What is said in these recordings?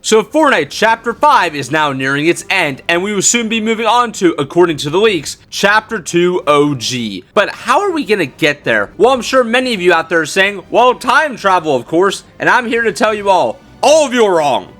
So Fortnite Chapter 5 is now nearing its end, and we will soon be moving on to, according to the leaks, Chapter 2 OG. But how are we gonna get there? Well, I'm sure many of you out there are saying, well, time travel, of course, and I'm here to tell you all of you are wrong.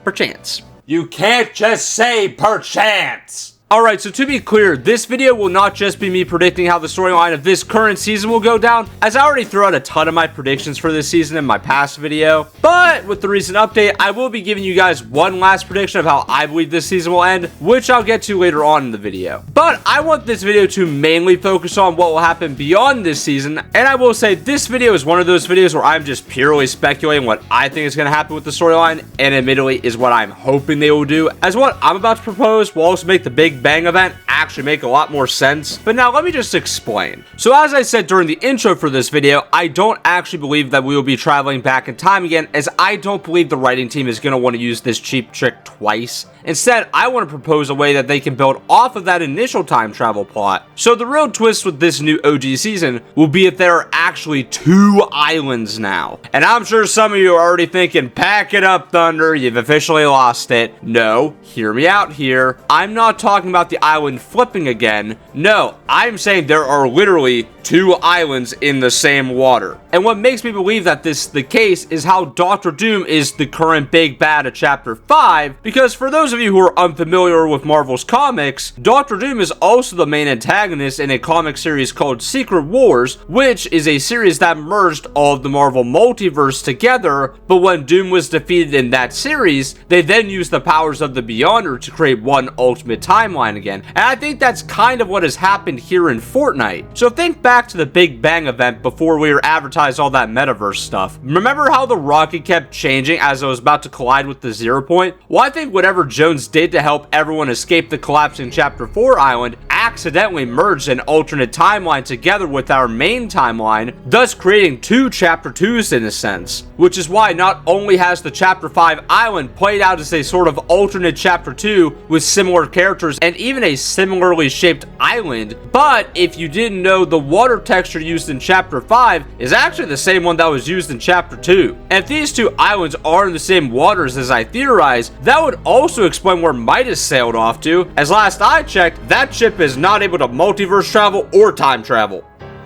Perchance. You can't just say perchance. Alright, so to be clear, this video will not just be me predicting how the storyline of this current season will go down, as I already threw out a ton of my predictions for this season in my past video, but with the recent update, I will be giving you guys one last prediction of how I believe this season will end, which I'll get to later on in the video. But I want this video to mainly focus on what will happen beyond this season, and I will say this video is one of those videos where I'm just purely speculating what I think is going to happen with the storyline, and admittedly is what I'm hoping they will do, as what I'm about to propose will also make the Big Bang event actually make a lot more sense. But now let me just explain. So as I said during the intro for this video, I don't actually believe that we will be traveling back in time again, as I don't believe the writing team is going to want to use this cheap trick twice. Instead, I want to propose a way that they can build off of that initial time travel plot. So the real twist with this new OG season will be that there are actually 2 islands now. And I'm sure some of you are already thinking, pack it up, Thunder, you've officially lost it. No, hear me out here. I'm not talking about the island flipping again. No, I'm saying there are literally 2 islands in the same water. And what makes me believe that this is the case is how Dr. Doom is the current big bad of Chapter 5, because for those of you who are unfamiliar with Marvel's comics, Dr. Doom is also the main antagonist in a comic series called Secret Wars, which is a series that merged all of the Marvel multiverse together, but when Doom was defeated in that series, they then used the powers of the Beyonder to create one ultimate timeline again. And I think that's kind of what has happened here in Fortnite. So think back to the Big Bang event before we were advertised all that metaverse stuff. Remember how the rocket kept changing as it was about to collide with the 0 point? Well, I think whatever Jones did to help everyone escape the collapsing Chapter 4 island accidentally merged an alternate timeline together with our main timeline, thus creating 2 Chapter 2s in a sense. Which is why not only has the Chapter 5 island played out as a sort of alternate Chapter 2 with similar characters and even a similarly shaped island, but if you didn't know, the water texture used in Chapter 5 is actually the same one that was used in Chapter 2. And if these 2 islands are in the same waters as I theorize, that would also explain where Midas sailed off to, as last I checked, that ship is not able to multiverse travel or time travel.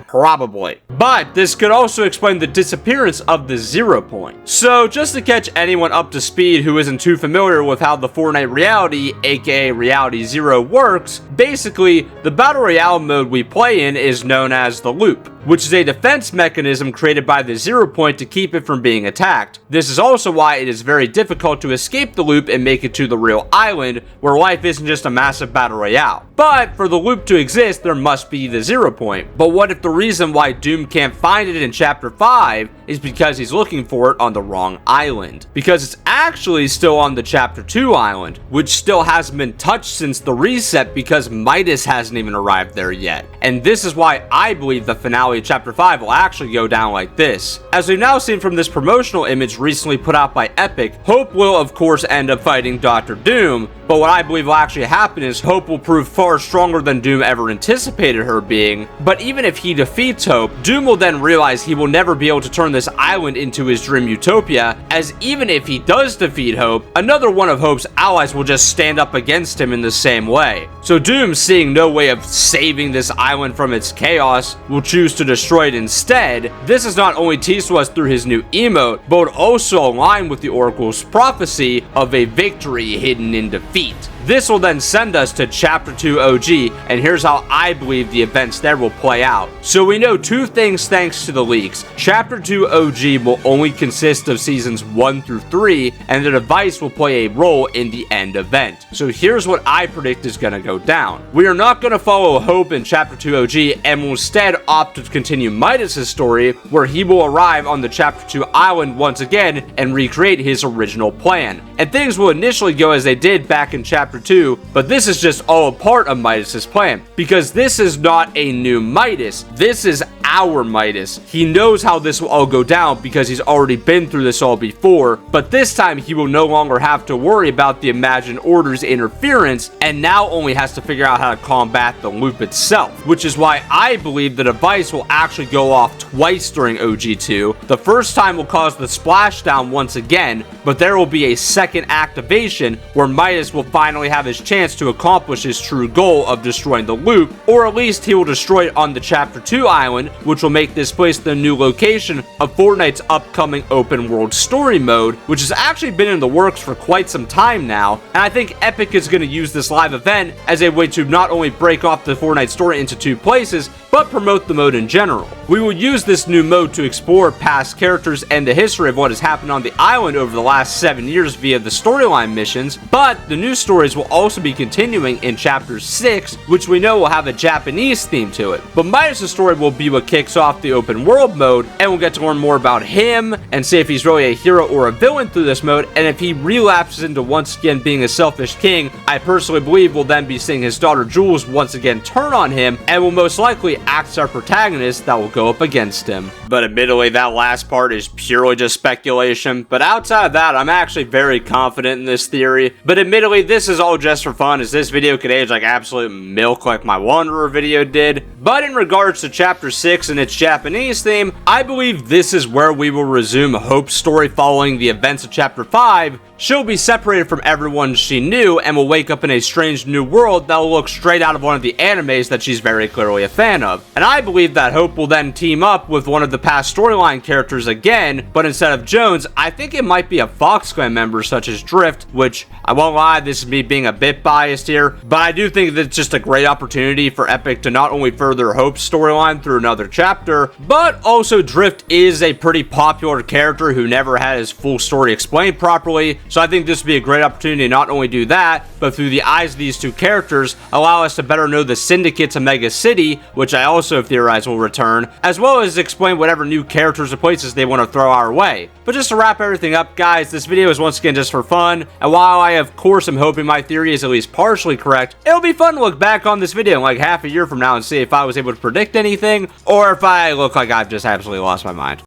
Probably. But this could also explain the disappearance of the 0 point. So just to catch anyone up to speed who isn't too familiar with how the Fortnite reality, aka Reality 0, works, basically the Battle Royale mode we play in is known as the Loop, which is a defense mechanism created by the 0 point to keep it from being attacked. This is also why it is very difficult to escape the loop and make it to the real island, where life isn't just a massive battle royale. But for the loop to exist, there must be the 0 point. But what if the reason why Doom can't find it in Chapter 5 is because he's looking for it on the wrong island? Because it's actually still on the Chapter 2 island, which still hasn't been touched since the reset because Midas hasn't even arrived there yet. And this is why I believe the finale Chapter 5 will actually go down like this. As we've now seen from this promotional image recently put out by Epic, Hope will of course end up fighting Dr. Doom, but what I believe will actually happen is Hope will prove far stronger than Doom ever anticipated her being. But even if he defeats Hope, Doom will then realize he will never be able to turn this island into his dream utopia, as even if he does defeat Hope, another one of Hope's allies will just stand up against him in the same way. So Doom, seeing no way of saving this island from its chaos, will choose to destroy it instead. This is not only teased to us through his new emote, but would also align with the Oracle's prophecy of a victory hidden in defeat. This will then send us to Chapter 2 OG, and here's how I believe the events there will play out. So we know 2 things thanks to the leaks. Chapter 2 OG will only consist of seasons 1 through 3, and the device will play a role in the end event. So here's what I predict is going to go down. We are not going to follow Hope in Chapter 2 OG, and will instead opt to continue Midas' story, where he will arrive on the Chapter 2 island once again and recreate his original plan. And things will initially go as they did back in Chapter chapter 2, but this is just all a part of Midas's plan, because this is not a new Midas, this is our Midas. He knows how this will all go down because he's already been through this all before, but this time he will no longer have to worry about the Imagined Order's interference, and now only has to figure out how to combat the loop itself, which is why I believe the device will actually go off twice during OG2. The first time will cause the splashdown once again, but there will be a second activation where Midas will finally have his chance to accomplish his true goal of destroying the loop, or at least he will destroy it on the chapter 2 island, which will make this place the new location of Fortnite's upcoming open world story mode, which has actually been in the works for quite some time now, and I think Epic is going to use this live event as a way to not only break off the Fortnite story into two places, but promote the mode in general. We will use this new mode to explore past characters and the history of what has happened on the island over the last 7 years via the storyline missions, but the new stories will also be continuing in chapter 6, which we know will have a Japanese theme to it. But Midas' story will be what kicks off the open world mode, and we'll get to learn more about him and see if he's really a hero or a villain through this mode, and if he relapses into once again being a selfish king. I personally believe we'll then be seeing his daughter Jules once again turn on him, and will most likely act as our protagonist that will go up against him. But admittedly, that last part is purely just speculation, but outside of that, I'm actually very confident in this theory. But admittedly, this is all just for fun, as this video could age like absolute milk like my Wanderer video did. But in regards to chapter 6 and its Japanese theme, I believe this is where we will resume Hope's story following the events of chapter 5. She'll be separated from everyone she knew and will wake up in a strange new world that will look straight out of one of the animes that she's very clearly a fan of. And I believe that Hope will then team up with one of the past storyline characters again, but instead of Jones, I think it might be a Fox Clan member such as Drift, which I won't lie, this is me being a bit biased here, but I do think that it's just a great opportunity for Epic to not only further Hope's storyline through another chapter, but also Drift is a pretty popular character who never had his full story explained properly. So I think this would be a great opportunity to not only do that, but through the eyes of these two characters, allow us to better know the Syndicate's Omega City, which I also theorize will return, as well as explain whatever new characters or places they want to throw our way. But just to wrap everything up, guys, this video is once again just for fun, and while I of course am hoping my theory is at least partially correct, it'll be fun to look back on this video in like half a year from now and see if I was able to predict anything, or if I look like I've just absolutely lost my mind.